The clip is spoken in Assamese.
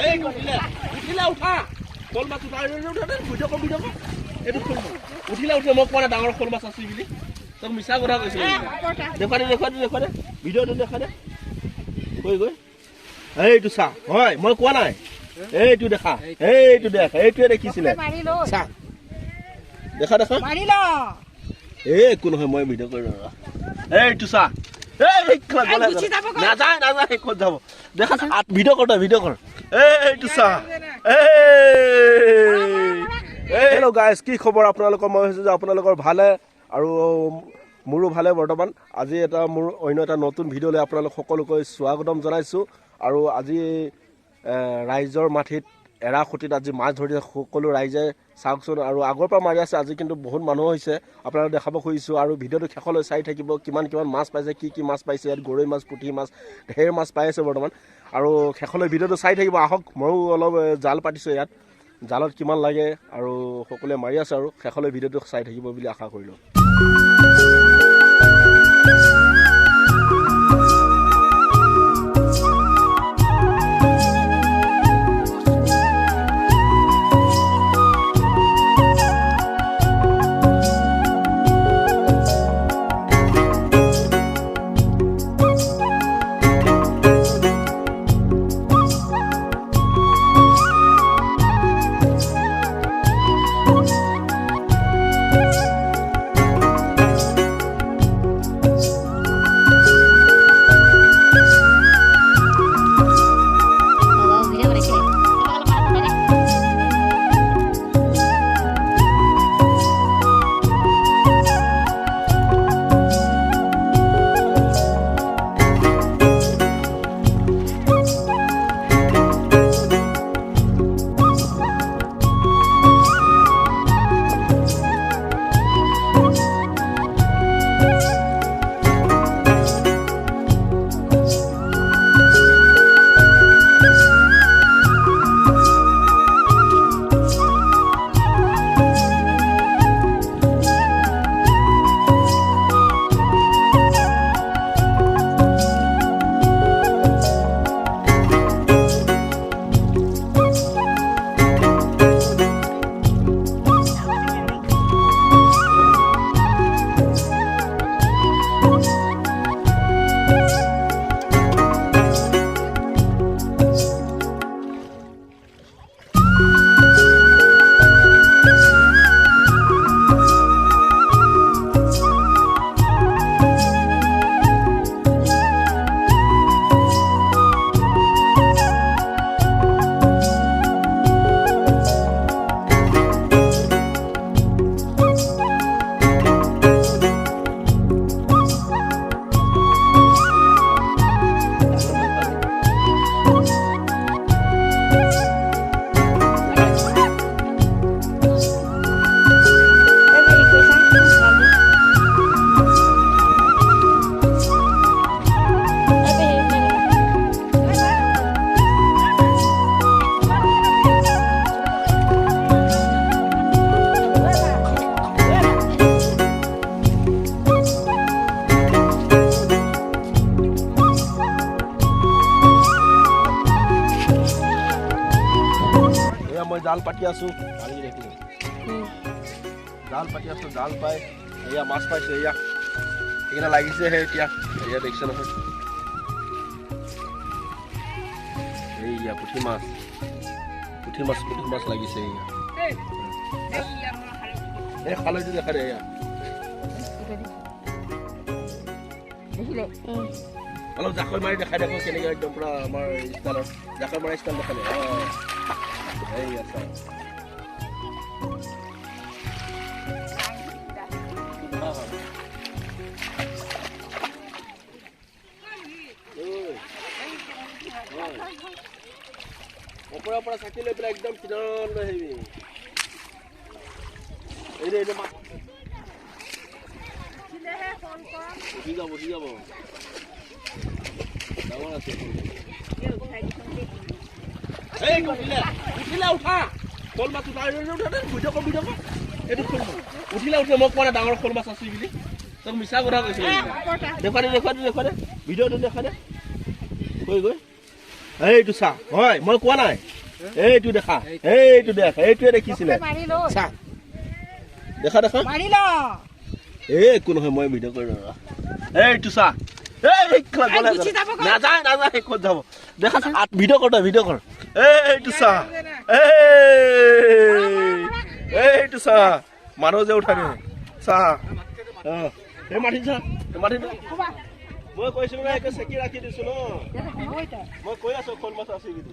এই উঠিলে উঠা শ'ল মাছ উঠা ভিডিঅ' কৰ এইটো শ'ল মাছ উঠিলে মই কোৱা নাই ডাঙৰ শ'ল মাছ আছে বুলি তোক মিছা কথা কৈছিলো দেখুৱাই দে ভিডিঅ'টো দেখাই দে গৈ এইটো চা হয় মই কোৱা নাই এইটো দেখা এইটো দেখ এইটোৱে দেখিছিলে চা দেখা একো নহয় মই ভিডিঅ' কৰি এইটো চা নাযায় ক'ত যাব দেখা ভিডিঅ' কৰ এইটো চা হেল্ল' গাইজ কি খবৰ আপোনালোকৰ মই ভাবিছোঁ যে আপোনালোকৰ ভালে আৰু মোৰো ভালে বৰ্তমান আজি এটা মোৰ অন্য এটা নতুন ভিডিঅ'লৈ আপোনালোক সকলোকৈ স্বাগতম জনাইছোঁ আৰু আজি ৰাইজৰ মাটিত এৰা খুঁটিত আজি মাছ ধৰিছে সকলো ৰাইজে চাওকচোন আৰু আগৰ পৰা মাৰি আছে আজি কিন্তু বহুত মানুহ হৈছে আপোনালোক দেখাব খুজিছোঁ আৰু ভিডিঅ'টো শেষলৈ চাই থাকিব কিমান মাছ পাইছে কি মাছ পাইছে ইয়াত গৰৈ মাছ পুঠি মাছ ঢেৰ মাছ পাই আছে বৰ্তমান আৰু শেষলৈ ভিডিঅ'টো চাই থাকিব আহক ময়ো অলপ জাল পাতিছোঁ ইয়াত জালত কিমান লাগে আৰু সকলোৱে মাৰি আছে আৰু শেষলৈ ভিডিঅ'টো চাই থাকিব বুলি আশা কৰিলোঁ জাল পাতি আছো জাল পাতি আছো জাল পাই এয়া মাছ পাইছে এয়া এইকেইটা লাগিছে এতিয়া এয়া দেখিছে নহয় এইয়া পুঠি মাছ লাগিছে এয়া খালৈটো দেখা দে এয়া অলপ জাকৈ মাৰি দেখাই দেখো কেনেকৈ একদম পুৰা আমাৰ ষ্টাইলত জাকৈ মাৰি ষ্টাইল দেখালে এই আছে পৰা চাকি লৈ পেলাই একদম কিনাৰত লৈ আহিবি এই মাছ উঠি যাব ডাঙৰ আছে উঠিলে উঠা শ'ল মাছ উঠা ভিডিঅ' কৰ এইটো শ'ল মাছ উঠিলে মই কোৱা নাই ডাঙৰ শ'ল মাছ আছে বুলি তোক মিছা কথা কৈছিলো দেখুৱাই দে ভিডিঅ'টো দেখাই দে গৈ এইটো চা হয় মই কোৱা নাই এইটো দেখা এইটো দেখ এইটোৱে দেখিছিলে চা দেখা দেখা একো নহয় মই ভিডিঅ' কৰি এইটো চা নাযায় নাযায় ক'ত যাব দেখা ভিডিঅ' কৰ তই ভিডিঅ' কৰ এইটো চা এইটো চা মানুহ যে উঠাই দিয়ে চা এই মাটি চা মাটি মই কৈছো নহয় একে চেকি ৰাখি দিছো ন মই কৈ আছো শ'ল মাছ আছে বুলি